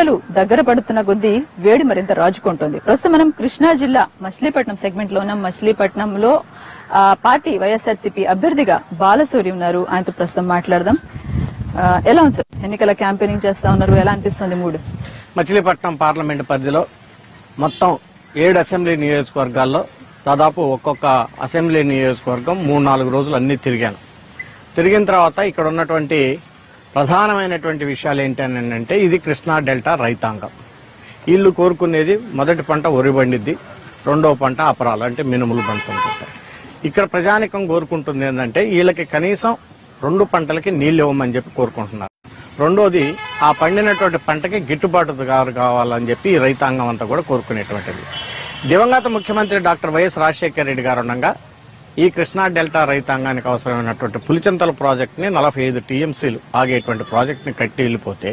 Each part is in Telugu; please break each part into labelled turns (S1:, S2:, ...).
S1: ఎన్నికలు దగ్గర పడుతున్న కొద్దీ వేడి మరింత రాజుకుంటోంది. ప్రస్తుతం మనం కృష్ణా జిల్లా మచిలీపట్నం సెగ్మెంట్ లో ఉన్న మచిలీపట్నంలో పార్టీ వైఎస్ఆర్సీపీ అభ్యర్థిగా బాలశౌరి ఉన్నారు. ఆయనతో ప్రస్తుతం మాట్లాడదాం. ఎలా ఉంది సార్, ఎన్నికల క్యాంపెయినింగ్ చేస్తా ఉన్నారు, ఎలా అనిపిస్తుంది మూడు?
S2: మచిలీపట్నం పార్లమెంట్ పరిధిలో మొత్తం 7 అసెంబ్లీ నియోజకవర్గాల్లో దాదాపు ఒక్కొక్క అసెంబ్లీ నియోజకవర్గం 3-4 రోజులు అన్ని తిరిగాను. తిరిగిన తర్వాత ఇక్కడ ఉన్నటువంటి ప్రధానమైనటువంటి విషయాలు ఏంటంటే ఇది కృష్ణా డెల్టా రైతాంగం. వీళ్ళు కోరుకునేది మొదటి పంట వరి పండిద్ది, రెండో పంట అపరాలు అంటే మినుములు పండుతుంటాయి. ఇక్కడ ప్రజానికం కోరుకుంటుంది ఏంటంటే వీళ్ళకి కనీసం 2 పంటలకి నీళ్లు ఇవ్వమని చెప్పి కోరుకుంటున్నారు. రెండోది ఆ పండినటువంటి పంటకి గిట్టుబాటు కావాలని చెప్పి ఈ రైతాంగం అంతా కూడా కోరుకునేటువంటిది. దివంగత ముఖ్యమంత్రి డాక్టర్ వైఎస్ రాజశేఖర రెడ్డి గారు ఉండగా ఈ కృష్ణా డెల్టా రైతాంగానికి అవసరమైనటువంటి పులిచింతల ప్రాజెక్ట్ ని 45 టీఎంసీలు ఆగేటువంటి ప్రాజెక్ట్ ని కట్టి వెళ్లిపోతే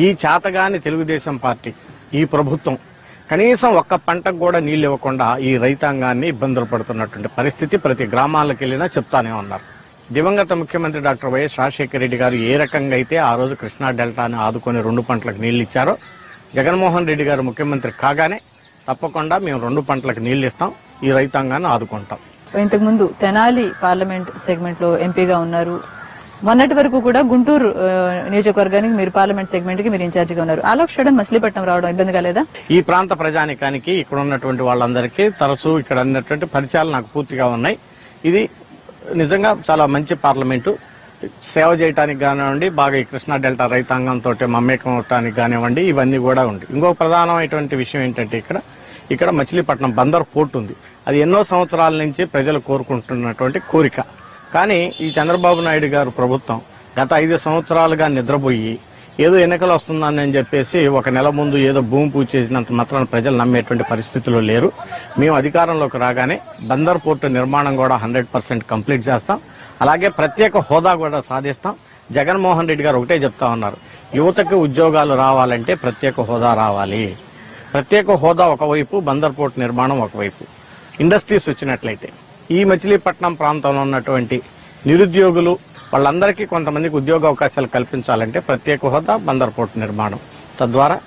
S2: ఈ చాతగాని తెలుగుదేశం పార్టీ ఈ ప్రభుత్వం కనీసం ఒక్క పంటకు కూడా నీళ్లు ఇవ్వకుండా ఈ రైతాంగాన్ని ఇబ్బందులు పడుతున్నటువంటి పరిస్థితి ప్రతి గ్రామాలకు వెళ్ళినా చెప్తానే ఉన్నారు. దివంగత ముఖ్యమంత్రి డాక్టర్ వైఎస్ రాజశేఖర రెడ్డి గారు ఏ రకంగా అయితే ఆ రోజు కృష్ణా డెల్టాని ఆదుకొని 2 పంటలకు నీళ్లు ఇచ్చారో జగన్మోహన్ రెడ్డి గారు ముఖ్యమంత్రి కాగానే తప్పకుండా మేము 2 పంటలకు నీళ్లు ఇస్తాం, ఈ రైతాంగాన్ని ఆదుకుంటాం.
S1: ఇంతకు ముందు తెనాలి పార్లమెంట్ సెగ్మెంట్ లో ఎంపీగా ఉన్నారు. మొన్నటి వరకు కూడా గుంటూరు నియోజకవర్గానికి మీరు పార్లమెంట్ సెగ్మెంట్ కి మీరు ఇన్ఛార్జ్ గా ఉన్నారు. ఆల్ ఆఫ్ సడన్ మచిలీపట్నం రావడం ఇబ్బంది కాలేదా?
S2: ఈ ప్రాంత ప్రజానికానికి ఇక్కడ ఉన్నటువంటి వాళ్ళందరికీ తరచూ ఇక్కడ అన్నటువంటి పరిచయాలు నాకు పూర్తిగా ఉన్నాయి. ఇది నిజంగా చాలా మంచి పార్లమెంటు. సేవ చేయడానికి కానివ్వండి, బాగా ఈ కృష్ణా డెల్టా రైతాంగంతో మమేకం అవటానికి కానివ్వండి, ఇవన్నీ కూడా ఉంది. ఇంకొక ప్రధానమైనటువంటి విషయం ఏంటంటే ఇక్కడ మచిలీపట్నం బందర్ పోర్ట్ ఉంది. అది ఎన్నో సంవత్సరాల నుంచి ప్రజలు కోరుకుంటున్నటువంటి కోరిక. కానీ ఈ చంద్రబాబు నాయుడు గారు ప్రభుత్వం గత 5 సంవత్సరాలుగా నిద్రపోయి ఏదో ఎన్నికలు వస్తుందని చెప్పేసి ఒక నెల ముందు ఏదో భూమి పూజ చేసినంత మాత్రాన ప్రజలు నమ్మేటువంటి పరిస్థితిలో లేరు. మేము అధికారంలోకి రాగానే బందర్ పోర్టు నిర్మాణం కూడా 100% కంప్లీట్ చేస్తాం. అలాగే ప్రత్యేక హోదా కూడా సాధిస్తాం. జగన్మోహన్ రెడ్డి గారు ఒకటే చెప్తా ఉన్నారు, యువతకి ఉద్యోగాలు రావాలంటే ప్రత్యేక హోదా రావాలి. ప్రత్యేక హోదా ఒకవైపు, బందర్ పోర్టు నిర్మాణం ఒకవైపు. ఇండస్ట్రీస్ వచ్చినట్లయితే ఈ మచిలీపట్నం ప్రాంతంలో ఉన్నటువంటి నిరుద్యోగులు వాళ్ళందరికీ కొంతమందికి ఉద్యోగ అవకాశాలు కల్పించాలంటే ప్రత్యేక హోదా, బందర్ పోర్టు నిర్మాణం. తద్వారా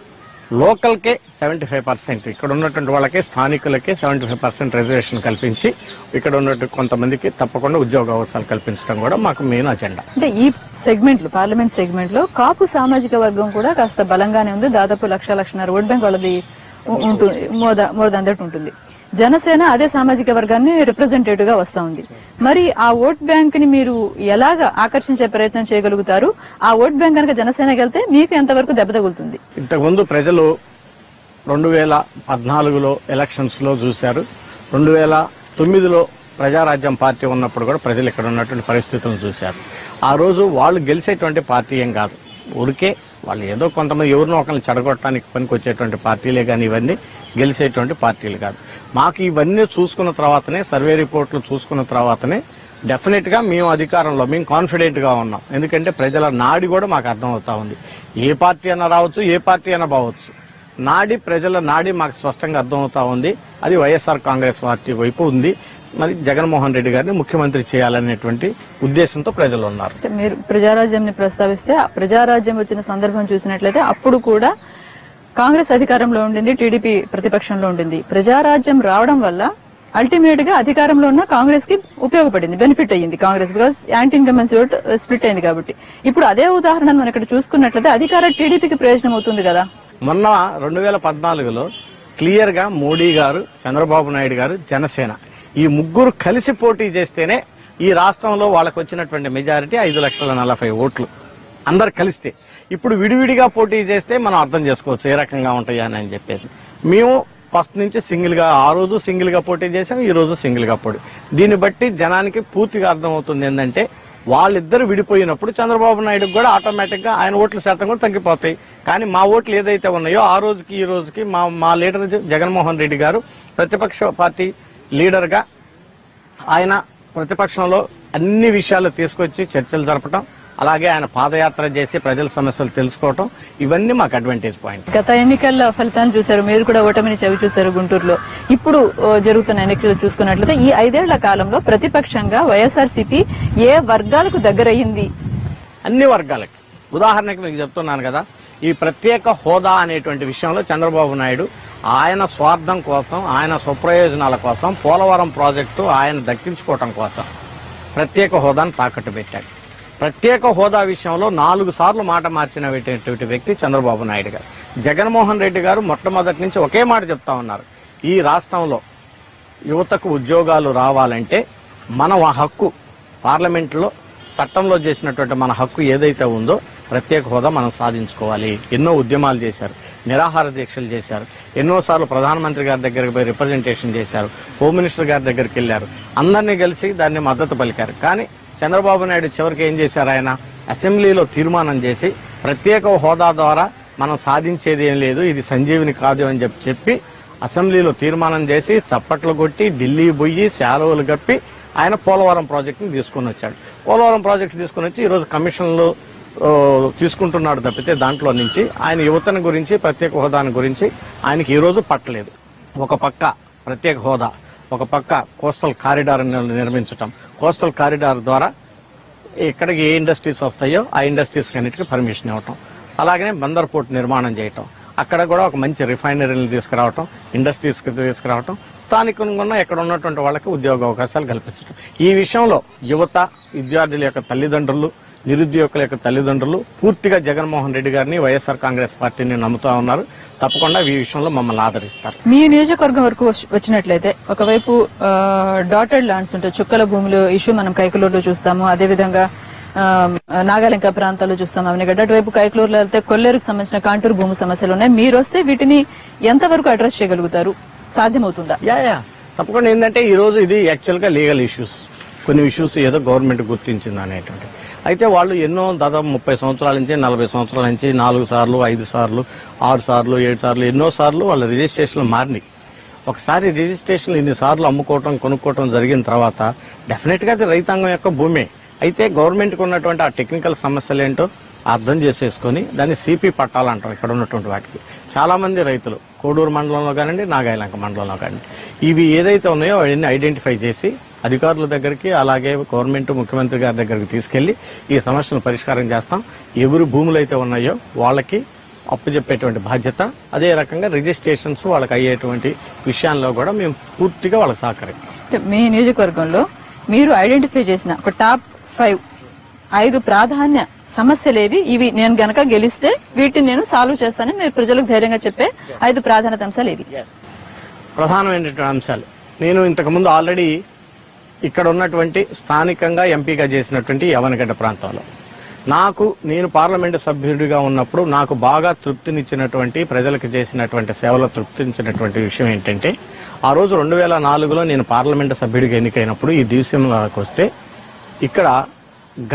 S2: లోకల్కే 75%, ఇక్కడ ఉన్నటువంటి వాళ్ళకే స్థానికులకే 75% రిజర్వేషన్ కల్పించి ఇక్కడ ఉన్నటువంటి కొంతమందికి తప్పకుండా ఉద్యోగ అవకాశాలు కల్పించడం కూడా మాకు మెయిన్ అజెండా.
S1: అంటే ఈ సెగ్మెంట్ లో, పార్లమెంట్ సెగ్మెంట్ లో కాపు సామాజిక వర్గం కూడా కాస్త బలంగానే ఉంది. దాదాపు 1,00,00,000 ఓట్ బ్యాంక్ వాళ్ళది ఉంటుంది, మోర్ దాన్ దట్ ఉంటుంది. జనసేన అదే సామాజిక వర్గాన్ని రిప్రజెంటేటివ్ గా వస్తా ఉంది. మరి ఆ ఓట్ బ్యాంక్ ని మీరు ఎలాగా ఆకర్షించే ప్రయత్నం చేయగలుగుతారు? ఆ ఓట్ బ్యాంక్ కనుక జనసేనకి వెళ్తే మీకు ఎంతవరకు దెబ్బ తగులుతుంది?
S2: ఇంతకుముందు ప్రజలు 2014లో ఎలక్షన్స్ లో చూశారు. 2009లో ప్రజారాజ్యం పార్టీ ఉన్నప్పుడు కూడా ప్రజలు ఇక్కడ ఉన్నటువంటి పరిస్థితులను చూశారు. ఆ రోజు వాళ్ళు గెలిచేటువంటి పార్టీ ఏం కాదు, ఊరికే వాళ్ళు ఏదో కొంతమంది ఎవరినో ఒకరిని చెడగొట్టడానికి పనికి వచ్చేటువంటి పార్టీలే కానీ ఇవన్నీ గెలిచేటువంటి పార్టీలు కాదు. మాకు ఇవన్నీ చూసుకున్న తర్వాతనే, సర్వే రిపోర్ట్లు చూసుకున్న తర్వాతనే డెఫినెట్ గా మేము అధికారంలో మేము కాన్ఫిడెంట్ గా ఉన్నాం. ఎందుకంటే ప్రజల నాడి కూడా మాకు అర్థం అవుతా ఉంది. ఏ పార్టీ అయినా రావచ్చు, ఏ పార్టీ అయినా బావచ్చు, నాడి, ప్రజల నాడి మాకు స్పష్టంగా అర్థం అవుతా ఉంది. అది వైఎస్ఆర్ కాంగ్రెస్ పార్టీ వైపు ఉంది. మరి జగన్మోహన్ రెడ్డి గారిని ముఖ్యమంత్రి చేయాలనేటువంటి ఉద్దేశంతో ప్రజలు ఉన్నారు.
S1: మీరు ప్రజారాజ్యం ప్రస్తావిస్తే, ప్రజారాజ్యం వచ్చిన సందర్భం చూసినట్లయితే అప్పుడు కూడా కాంగ్రెస్ అధికారంలో ఉండింది, టీడీపీ ప్రతిపక్షంలో ఉండింది. ప్రజారాజ్యం రావడం వల్ల అల్టిమేట్ గా అధికారంలో ఉన్న కాంగ్రెస్ కి ఉపయోగపడింది, బెనిఫిట్ అయ్యింది Congress, because anti incumbency vote split అయింది కాబట్టి. ఇప్పుడు అదే ఉదాహరణ మనం ఇక్కడ చూసుకున్నట్లయితే అధికార టీడీపీకి ప్రయోజనం అవుతుంది కదా.
S2: మొన్న 2014లో క్లియర్ గా మోడీ గారు, చంద్రబాబు నాయుడు గారు, జనసేన ఈ ముగ్గురు కలిసి పోటీ చేస్తేనే ఈ రాష్ట్రంలో వాళ్ళకు వచ్చినటువంటి మెజారిటీ 5,40,000 ఓట్లు అందరు కలిస్తే. ఇప్పుడు విడివిడిగా పోటీ చేస్తే మనం అర్థం చేసుకోవచ్చు ఏ రకంగా ఉంటాయా అని చెప్పేసి. మేము ఫస్ట్ నుంచి సింగిల్ గా, ఆ రోజు సింగిల్ గా పోటీ చేసాం, ఈ రోజు సింగిల్ గా పోటీ. దీన్ని బట్టి జనానికి పూర్తిగా అర్థం అవుతుంది ఏంటంటే వాళ్ళిద్దరు విడిపోయినప్పుడు చంద్రబాబు నాయుడుకి కూడా ఆటోమేటిక్ గా ఆయన ఓట్ల శాతం కూడా తగ్గిపోతాయి. కానీ మా ఓట్లు ఏదైతే ఉన్నాయో ఆ రోజుకి ఈ రోజుకి మా లీడర్ జగన్మోహన్ రెడ్డి గారు ప్రతిపక్ష పార్టీ లీడర్ గా ఆయన ప్రతిపక్షంలో అన్ని విషయాలు తీసుకొచ్చి చర్చలు జరపడం, అలాగే ఆయన పాదయాత్ర చేసి ప్రజల సమస్యలు తెలుసుకోవటం, ఇవన్నీ మాకు అడ్వాంటేజ్ పాయింట్.
S1: గత ఎన్నికల ఫలితాలు చూశారు, మీరు కూడా ఓటమిని చవి చూశారు గుంటూరులో. ఇప్పుడు జరుగుతున్న ఎన్నికలు చూసుకున్నట్లయితే ఈ 5 ఏళ్ల కాలంలో ప్రతిపక్షంగా వైఎస్ఆర్సీపీ ఏ వర్గాలకు దగ్గరయ్యింది?
S2: అన్ని వర్గాలకి. ఉదాహరణకి మీకు చెప్తున్నాను కదా, ఈ ప్రత్యేక హోదా అనేటువంటి విషయంలో చంద్రబాబు నాయుడు ఆయన స్వార్థం కోసం, ఆయన స్వప్రయోజనాల కోసం, పోలవరం ప్రాజెక్టు ఆయన దక్కించుకోవటం కోసం ప్రత్యేక హోదాను తాకట్టు పెట్టాడు. ప్రత్యేక హోదా విషయంలో 4 సార్లు మాట మార్చినటువంటి వ్యక్తి చంద్రబాబు నాయుడు గారు. జగన్మోహన్ రెడ్డి గారు మొట్టమొదటి నుంచి ఒకే మాట చెప్తా ఉన్నారు, ఈ రాష్ట్రంలో యువతకు ఉద్యోగాలు రావాలంటే మన హక్కు, పార్లమెంట్లో చట్టంలో చేసినటువంటి మన హక్కు ఏదైతే ఉందో ప్రత్యేక హోదా మనం సాధించుకోవాలి. ఎన్నో ఉద్యమాలు చేశారు, నిరాహార దీక్షలు చేశారు, ఎన్నోసార్లు ప్రధానమంత్రి గారి దగ్గరికి పోయి రిప్రజెంటేషన్ చేశారు, హోమ్ మినిస్టర్ గారి దగ్గరికి వెళ్లారు, అందరినీ కలిసి దాన్ని మద్దతు పలికారు. కానీ చంద్రబాబు నాయుడు చివరికి ఏం చేశారు, ఆయన అసెంబ్లీలో తీర్మానం చేసి ప్రత్యేక హోదా ద్వారా మనం సాధించేది ఏం లేదు, ఇది సంజీవిని కాదు అని చెప్పి అసెంబ్లీలో తీర్మానం చేసి చప్పట్లు కొట్టి ఢిల్లీ పోయి శాలువలు కప్పి ఆయన పోలవరం ప్రాజెక్టుని తీసుకుని వచ్చాడు. పోలవరం ప్రాజెక్టు తీసుకుని వచ్చి ఈరోజు కమిషన్లు తీసుకుంటున్నాడు తప్పితే దాంట్లో నుంచి ఆయన యువతను గురించి, ప్రత్యేక హోదాని గురించి ఆయనకి ఈ రోజు పట్టలేదు. ఒక పక్క ప్రత్యేక హోదా, ఒక పక్క కోస్టల్ కారిడార్ నిర్మించటం, కోస్టల్ కారిడార్ ద్వారా ఎక్కడికి ఏ ఇండస్ట్రీస్ వస్తాయో ఆ ఇండస్ట్రీస్ అన్నిటికీ పర్మిషన్ ఇవ్వటం, అలాగనే బందర్ పోర్ట్ నిర్మాణం చేయటం, అక్కడ కూడా ఒక మంచి రిఫైనరీని తీసుకురావటం, ఇండస్ట్రీస్కి తీసుకురావటం, స్థానికంగా ఎక్కడ ఉన్నటువంటి వాళ్ళకి ఉద్యోగ అవకాశాలు కల్పించడం. ఈ విషయంలో యువత, విద్యార్థుల యొక్క తల్లిదండ్రులు, నిరుద్యోగుల యొక్క తల్లిదండ్రులు పూర్తిగా జగన్మోహన్ రెడ్డి గారిని, వైఎస్ఆర్ కాంగ్రెస్ పార్టీని నమ్ముతా ఉన్నారు. తప్పకుండా ఈ విషయంలో మమ్మల్ని ఆదరిస్తారు.
S1: మీ నియోజకవర్గం వరకు వచ్చినట్లయితే ఒకవైపు డాటెడ్ ల్యాండ్స్ ఉంటాయి, చుక్కల భూములు ఇష్యూ మనం కైకలూరులో చూస్తాము, అదేవిధంగా నాగాలంక ప్రాంతాల్లో చూస్తాం. అవన్నగడ్డ అటువైపు కైకలూరులో వెళ్తే కొల్లేరుకు సంబంధించిన కాంటూరు భూమి సమస్యలు ఉన్నాయి. మీరు వస్తే వీటిని ఎంతవరకు అడ్రస్ చేయగలుగుతారు, సాధ్యమవుతుందా?
S2: తప్పకుండా. ఏంటంటే ఈ రోజు ఇది యాక్చువల్ గా లీగల్ ఇష్యూస్, కొన్ని ఇష్యూస్ ఏదో గవర్నమెంట్ గుర్తించింది అనేటువంటి. అయితే వాళ్ళు ఎన్నో దాదాపు 30 సంవత్సరాల నుంచి 40 సంవత్సరాల నుంచి 4 సార్లు 5 సార్లు 6 సార్లు 7 సార్లు ఎన్నో సార్లు వాళ్ళ రిజిస్ట్రేషన్లు మారినాయి. ఒకసారి రిజిస్ట్రేషన్లు ఇన్నిసార్లు అమ్ముకోవటం, కొనుక్కోవటం జరిగిన తర్వాత డెఫినెట్ గా అది రైతాంగం యొక్క భూమే. అయితే గవర్నమెంట్కి ఉన్నటువంటి ఆ టెక్నికల్ సమస్యలు ఏంటో అర్థం చేసేసుకుని దాన్ని సిపి పట్టాలంటాం. ఇక్కడ ఉన్నటువంటి వాటికి చాలా మంది రైతులు కోడూరు మండలంలో కానివ్వండి, నాగాయలంక మండలంలో కానివ్వండి, ఇవి ఏదైతే ఉన్నాయో అవన్నీ ఐడెంటిఫై చేసి అధికారుల దగ్గరికి, అలాగే గవర్నమెంట్ ముఖ్యమంత్రి గారి దగ్గరికి తీసుకెళ్లి ఈ సమస్యను పరిష్కారం చేస్తాం. ఎవరు భూములు అయితే ఉన్నాయో వాళ్ళకి అప్పచెప్పేటువంటి బాధ్యత, అదే రకంగా రిజిస్ట్రేషన్స్ వాళ్ళకి అయ్యేటువంటి విషయాల్లో కూడా మేము పూర్తిగా వాళ్ళకి సహకరిస్తాం.
S1: మీ నియోజకవర్గంలో మీరు ఐడెంటిఫై చేసిన ఒక టాప్ 5 ప్రాధాన్య సమస్యలేవి, ఇవి నేను గనక గెలిస్తే వీటిని నేను సాల్వ్ చేస్తానని మీరు ప్రజలకు ధైర్యంగా చెప్పే 5 ప్రాధాన్యత అంశాలు ఇవి?
S2: ప్రధానమైనటువంటి అంశాలు నేను ఇంతకుముందు ఆల్రెడీ ఇక్కడ ఉన్నటువంటి స్థానికంగా ఎంపీగా చేసినటువంటి యవనగడ్డ ప్రాంతంలో నేను పార్లమెంటు సభ్యుడిగా ఉన్నప్పుడు నాకు బాగా తృప్తినిచ్చినటువంటి, ప్రజలకు చేసినటువంటి సేవలో తృప్తినిచ్చినటువంటి విషయం ఏంటంటే, ఆ రోజు 2004లో నేను పార్లమెంటు సభ్యుడిగా ఎన్నికైనప్పుడు ఈ దేశంలోకి వస్తే ఇక్కడ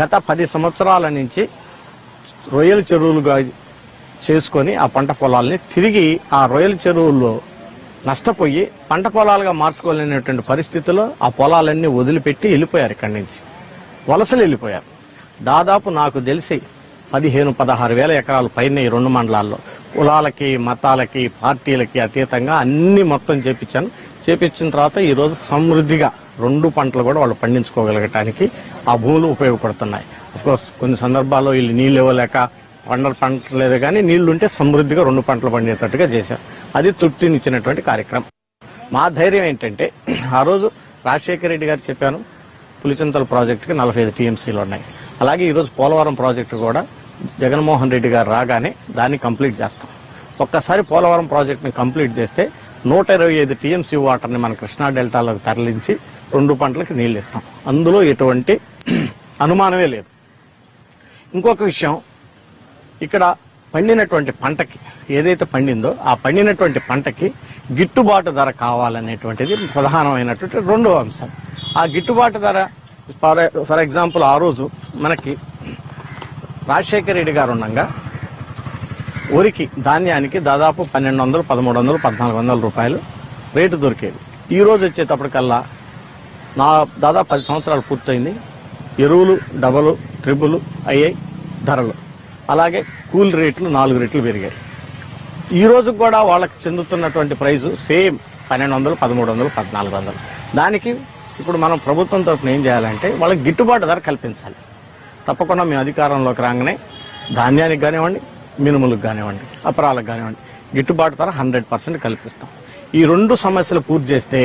S2: గత 10 సంవత్సరాల నుంచి రొయ్యల చెరువులుగా చేసుకొని ఆ పంట పొలాల్ని తిరిగి ఆ రొయ్యల చెరువుల్లో నష్టపోయి పంట పొలాలుగా మార్చుకోలేనటువంటి పరిస్థితుల్లో ఆ పొలాలన్నీ వదిలిపెట్టి వెళ్ళిపోయారు. ఇక్కడి నుంచి వలసలు వెళ్ళిపోయారు. దాదాపు నాకు తెలిసి 15-16 వేల ఎకరాలు పైన ఈ 2 మండలాల్లో కులాలకి, మతాలకి, పార్టీలకి అతీతంగా అన్ని మొత్తం చేపించాను. చేపించిన తర్వాత ఈ రోజు సమృద్ధిగా 2 పంటలు కూడా వాళ్ళు పండించుకోగలగటానికి ఆ భూములు ఉపయోగపడుతున్నాయి. అఫ్కోర్స్ కొన్ని సందర్భాల్లో వీళ్ళు నీళ్ళు ఇవ్వలేక పంటలేదు, కానీ నీళ్లుంటే సమృద్ధిగా 2 పంటలు పండేటట్టుగా చేశారు. అది తృప్తినిచ్చినటువంటి కార్యక్రమం. మా ధైర్యం ఏంటంటే, ఆ రోజు రాజశేఖర రెడ్డి గారు చెప్పాను, పులిచింతల ప్రాజెక్టుకి 45 టీఎంసీలు ఉన్నాయి. అలాగే ఈరోజు పోలవరం ప్రాజెక్టు కూడా జగన్మోహన్ రెడ్డి గారు రాగానే దాన్ని కంప్లీట్ చేస్తాం. ఒక్కసారి పోలవరం ప్రాజెక్టుని కంప్లీట్ చేస్తే 125 టీఎంసీ వాటర్ని మన కృష్ణా డెల్టాలోకి తరలించి 2 పంటలకు నీళ్లు ఇస్తాం. అందులో ఎటువంటి అనుమానమే లేదు. ఇంకొక విషయం, ఇక్కడ పండినటువంటి పంటకి ఏదైతే పండిందో ఆ పండినటువంటి పంటకి గిట్టుబాటు ధర కావాలనేటువంటిది ప్రధానమైనటువంటి 2వ అంశం. ఆ గిట్టుబాటు ధర ఫర్ ఎగ్జాంపుల్ ఆ రోజు మనకి రాజశేఖర రెడ్డి గారు ఉండగా వరికి, ధాన్యానికి దాదాపు 1200, 1300, 1400 రూపాయలు రేటు దొరికేది. ఈ రోజు వచ్చేటప్పటికల్లా దాదాపు 10 సంవత్సరాలు పూర్తయింది. ఎరువులు డబలు ట్రిబుల్ అయ్యాయి ధరలు, అలాగే కూల్ రేట్లు 4 రెట్లు పెరిగాయి. ఈ రోజు కూడా వాళ్ళకి చెందుతున్నటువంటి ప్రైజు సేమ్ 1200, 1300, 1400. దానికి ఇప్పుడు మనం ప్రభుత్వం తరఫున ఏం చేయాలంటే వాళ్ళకి గిట్టుబాటు ధర కల్పించాలి. తప్పకుండా మేము అధికారంలోకి రాగానే ధాన్యానికి కానివ్వండి, మినుములకు కానివ్వండి, అపరాలకు కానివ్వండి గిట్టుబాటు ధర 100% కల్పిస్తాం. ఈ 2 సమస్యలు పూర్తి చేస్తే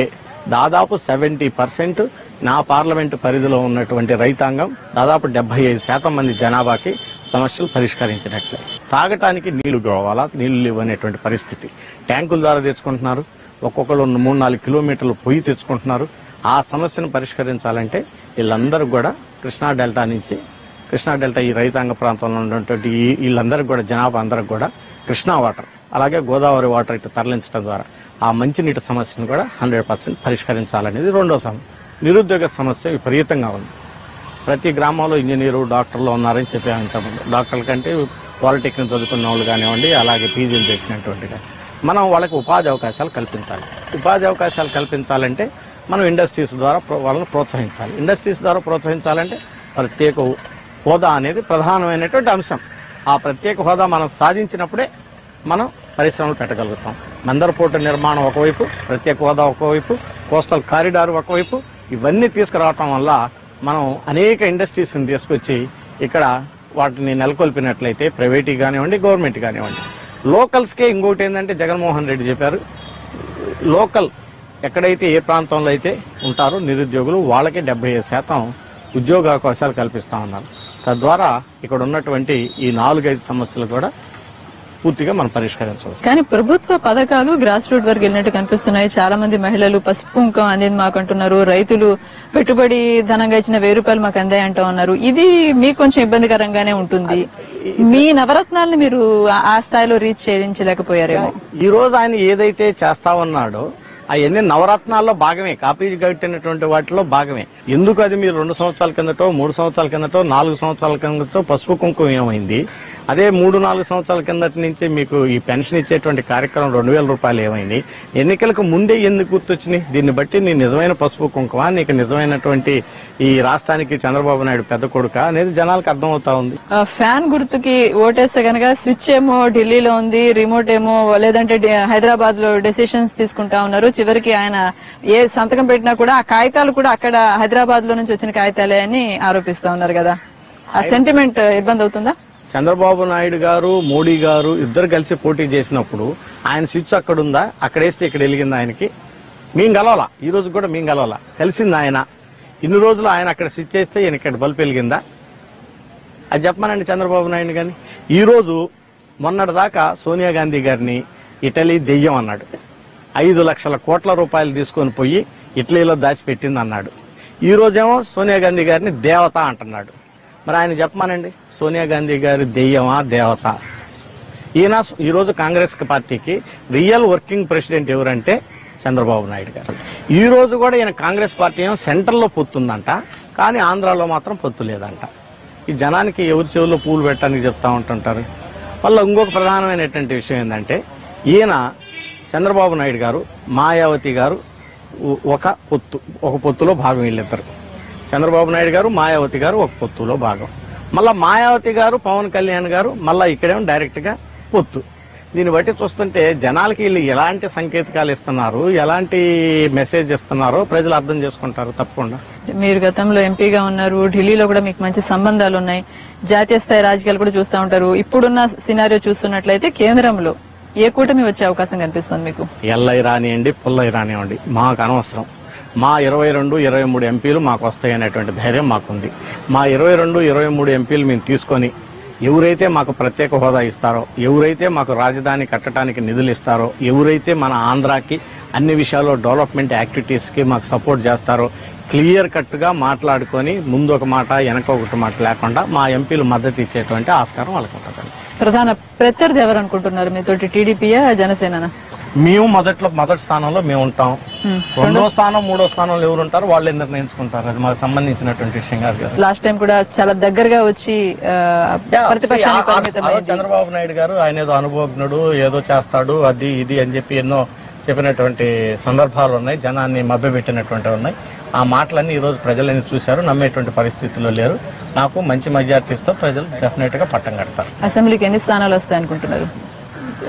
S2: దాదాపు 70% నా పార్లమెంటు పరిధిలో ఉన్నటువంటి రైతాంగం దాదాపు 75% మంది జనాభాకి సమస్యలు పరిష్కరించినట్లే. తాగటానికి నీళ్లు కావాలా, నీళ్లు ఇవ్వనేటువంటి పరిస్థితి. ట్యాంకుల ద్వారా తెచ్చుకుంటున్నారు, ఒక్కొక్కరు 3-4 కిలోమీటర్లు పొయ్యి తెచ్చుకుంటున్నారు. ఆ సమస్యను పరిష్కరించాలంటే వీళ్ళందరూ కూడా కృష్ణా డెల్టా నుంచి, కృష్ణా డెల్టా ఈ రైతాంగ ప్రాంతంలో ఉన్నటువంటి వీళ్ళందరికీ కూడా, జనాభా అందరికి కూడా కృష్ణా వాటర్ అలాగే గోదావరి వాటర్ ఇటు తరలించడం ద్వారా ఆ మంచినీటి సమస్యను కూడా 100% పరిష్కరించాలనేది రెండో సమస్య. నిరుద్యోగ సమస్య విపరీతంగా ఉంది. ప్రతి గ్రామంలో ఇంజనీరు, డాక్టర్లు ఉన్నారని చెప్పాము. డాక్టర్ల కంటే పాలిటెక్నిక్ చదువుకున్న వాళ్ళు కానివ్వండి, అలాగే పీజీలు చేసినటువంటి మనం వాళ్ళకి ఉపాధి అవకాశాలు కల్పించాలి. ఉపాధి అవకాశాలు కల్పించాలంటే మనం ఇండస్ట్రీస్ ద్వారా వాళ్ళని ప్రోత్సహించాలి. ఇండస్ట్రీస్ ద్వారా ప్రోత్సహించాలంటే ప్రత్యేక హోదా అనేది ప్రధానమైనటువంటి అంశం. ఆ ప్రత్యేక హోదా మనం సాధించినప్పుడే మనం పరిశ్రమలు పెట్టగలుగుతాం. బందర్ నిర్మాణం ఒకవైపు, ప్రత్యేక హోదా ఒకవైపు, కోస్టల్ కారిడార్ ఒకవైపు, ఇవన్నీ తీసుకురావటం వల్ల మనం అనేక ఇండస్ట్రీస్ని తీసుకొచ్చి ఇక్కడ వాటిని నెలకొల్పినట్లయితే ప్రైవేట్ కానివ్వండి, గవర్నమెంట్ కానివ్వండి. లోకల్స్కే ఇంకోటి ఏంటంటే జగన్మోహన్ రెడ్డి చెప్పారు, లోకల్ ఎక్కడైతే ఏ ప్రాంతంలో అయితే ఉంటారో నిరుద్యోగులు వాళ్ళకి 75% ఉద్యోగ అవకాశాలు కల్పిస్తా ఉన్నారు. తద్వారా ఇక్కడ ఉన్నటువంటి ఈ 4-5 సమస్యలు కూడా పూర్తిగా మనం పరిష్కరించవచ్చు.
S1: కానీ ప్రభుత్వ పథకాలు గ్రాస్ రూట్ వరకు వెళ్ళినట్టు కనిపిస్తున్నాయి. చాలా మంది మహిళలు పసుపు కుంకం అందింది మాకు అంటున్నారు. రైతులు పెట్టుబడి ధనంగా ఇచ్చిన 1000 రూపాయలు మాకు అందాయి అంటూ ఉన్నారు. ఇది మీకు కొంచెం ఇబ్బందికరంగానే ఉంటుంది. మీ నవరత్నాలను మీరు ఆ స్థాయిలో రీచ్ చేయించలేకపోయారేమో.
S2: ఈ రోజు ఆయన ఏదైతే చేస్తా ఉన్నాడో అవన్నీ నవరత్నాల్లో భాగమే, కాపీ కట్టినటువంటి వాటిలో భాగమే. ఎందుకు అది మీరు 2 సంవత్సరాల కిందటో, 3 సంవత్సరాల కిందటో, 4 సంవత్సరాల కిందటో పసుపు కుంకుమ ఏమైంది? అదే 3-4 సంవత్సరాల కిందటి నుంచి మీకు ఈ పెన్షన్ ఇచ్చేటువంటి కార్యక్రమం 2000 రూపాయలు ఏమైంది? ఎన్నికలకు ముందే ఎందుకు గుర్తొచ్చినాయి? దీన్ని బట్టి నీ నిజమైన పసుపు కుంకుమ, నీకు నిజమైనటువంటి ఈ రాష్ట్రానికి చంద్రబాబు నాయుడు పెద్ద కొడుక అనేది జనాలకు అర్థమవుతా ఉంది.
S1: ఫ్యాన్ గుర్తుకి ఓటేస్తే గనక స్విచ్ ఏమో ఢిల్లీలో ఉంది, రిమోట్ ఏమో లేదంటే హైదరాబాద్ లో డెసిషన్స్ తీసుకుంటా ఉన్నారు. చివరికి ఆయన ఏ సంతకం పెట్టినా కూడా ఆ కాగితాలు కూడా అక్కడ హైదరాబాద్ లో నుంచి వచ్చిన కాగితాలే అని ఆరోపిస్తా ఉన్నారు కదా. ఆ సెంటిమెంట్ ఇబ్బంది అవుతుందా?
S2: చంద్రబాబు నాయుడు గారు, మోడీ గారు ఇద్దరు కలిసి పోటీ చేసినప్పుడు ఆయన స్విచ్ అక్కడుందా, అక్కడేస్తే ఇక్కడ వెలిగిందా? ఆయనకి మేము గలవాలా? ఈ రోజు కూడా మేము గలవాలా? కలిసింది ఆయన. ఇన్ని రోజులు ఆయన అక్కడ స్విచ్ చేస్తే ఈయన ఇక్కడ బల్బు వెలిగిందా? అది చెప్పమనండి చంద్రబాబు నాయుడు గాని. ఈ రోజు మొన్నటిదాకా సోనియా గాంధీ గారిని ఇటలీ దెయ్యం అన్నాడు. 5 లక్షల కోట్ల రూపాయలు తీసుకొని పోయి ఇటలీలో దాచిపెట్టింది అన్నాడు. ఈ రోజేమో సోనియా గాంధీ గారిని దేవత అంటున్నాడు. మరి ఆయన చెప్పమానండి, సోనియా గాంధీ గారి దెయ్యమా దేవత? ఈయన ఈరోజు కాంగ్రెస్ పార్టీకి రియల్ వర్కింగ్ ప్రెసిడెంట్ ఎవరంటే చంద్రబాబు నాయుడు గారు. ఈ రోజు కూడా ఈయన కాంగ్రెస్ పార్టీ ఏమో సెంట్రల్లో పొత్తుందంట, కానీ ఆంధ్రాలో మాత్రం పొత్తు లేదంట. ఈ జనానికి ఎవరి చెవుల్లో పూలు పెట్టడానికి చెప్తా ఉంటుంటారు. మళ్ళీ ఇంకొక ప్రధానమైనటువంటి విషయం ఏంటంటే, ఈయన చంద్రబాబు నాయుడు గారు, మాయావతి గారు ఒక పొత్తులో భాగం. వీళ్ళిద్దరు, చంద్రబాబు నాయుడు గారు, మాయావతి గారు ఒక పొత్తులో భాగం. మళ్ళా మాయావతి గారు, పవన్ కళ్యాణ్ గారు మళ్ళా ఇక్కడేమో డైరెక్ట్ గా పొత్తు. దీన్ని బట్టి చూస్తుంటే జనాలకి వీళ్ళు ఎలాంటి సంకేతాలు ఇస్తున్నారు, ఎలాంటి మెసేజ్ ఇస్తున్నారో ప్రజలు అర్థం చేసుకుంటారు తప్పకుండా.
S1: మీరు గతంలో ఎంపీగా ఉన్నారు, ఢిల్లీలో కూడా మీకు మంచి సంబంధాలు ఉన్నాయి, జాతీయ స్థాయి రాజకీయాలు కూడా చూస్తూ ఉంటారు. ఇప్పుడున్న సినారియో చూస్తున్నట్లయితే కేంద్రంలో ఏ కూటమి వచ్చే అవకాశం కనిపిస్తుంది మీకు?
S2: ఎల్లై రానివ్వండి, పుల్లై రానివ్వండి, మాకు అనవసరం. మా 22-23 ఎంపీలు మాకు వస్తాయి అనేటువంటి ధైర్యం మాకుంది. మా 22-23 ఎంపీలు మేము తీసుకొని ఎవరైతే మాకు ప్రత్యేక హోదా ఇస్తారో, ఎవరైతే మాకు రాజధాని కట్టడానికి నిధులు ఇస్తారో, ఎవరైతే మన ఆంధ్రాకి అన్ని విషయాల్లో డెవలప్మెంట్ యాక్టివిటీస్ కి మాకు సపోర్ట్ చేస్తారో, క్లియర్ కట్ గా మాట్లాడుకొని ముందు ఒక మాట వెనక ఒకటి మాట లేకుండా మా ఎంపీలు మద్దతు ఇచ్చేటువంటి ఆస్కారం వాళ్ళకి ఉంటుంది.
S1: ప్రధాన ప్రత్యర్థి ఎవరు అనుకుంటున్నారు మీతోటి? టీడీపీయా, జనసేన?
S2: మేము మొదటి స్థానంలో మేము ఉంటాం. 2వ స్థానం 3వ స్థానంలో ఎవరు ఉంటారో వాళ్ళే నిర్ణయించుకుంటారు. అది మాకు సంబంధించినటువంటి విషయం కాదు కదా.
S1: లాస్ట్ టైం కూడా చాలా దగ్గరగా వచ్చి
S2: చంద్రబాబు నాయుడు గారు ఆయన ఏదో అనుభవజ్ఞుడు, ఏదో చేస్తాడు, అది ఇది అని చెప్పి ఎన్నో చెప్పినటువంటి సందర్భాలు ఉన్నాయి. జనాన్ని మభ్యపెట్టినటువంటివి ఉన్నాయి. ఆ మాటలన్నీ ఈ రోజు ప్రజలని చూశారు, నమ్మేటువంటి పరిస్థితుల్లో లేరు. నాకు మంచి మెజార్టీస్తో ప్రజలు డెఫినెట్ గా పట్టం కడతారు.
S1: అసెంబ్లీకి ఎన్ని స్థానాలు వస్తాయనుకుంటున్నారు?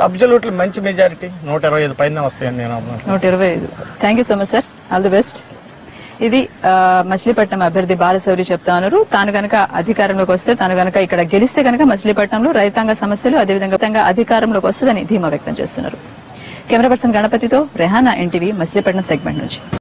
S2: అబ్జల్యూట్లీ మంచి మెజారిటీ, 125 పైన వస్తాయని నేను.
S1: 125. Thank you so much sir, all the best. ఇది మచిలీపట్నం అభ్యర్థి బాలశౌరి చెప్తా ఉన్నారు. తాను గనక అధికారంలోకి వస్తే, తాను గనక ఇక్కడ గెలిస్తే గనక మచిలీపట్నంలో రైతాంగ సమస్యలు అదేవిధంగా అధికారంలోకి వస్తుందని ధీమా వ్యక్తం చేస్తున్నారు. కెమెరా పర్సన్ గణపతితో రెహానా, ఎన్టీవీ, మచిలీపట్నం సెగ్మెంట్ నుంచి.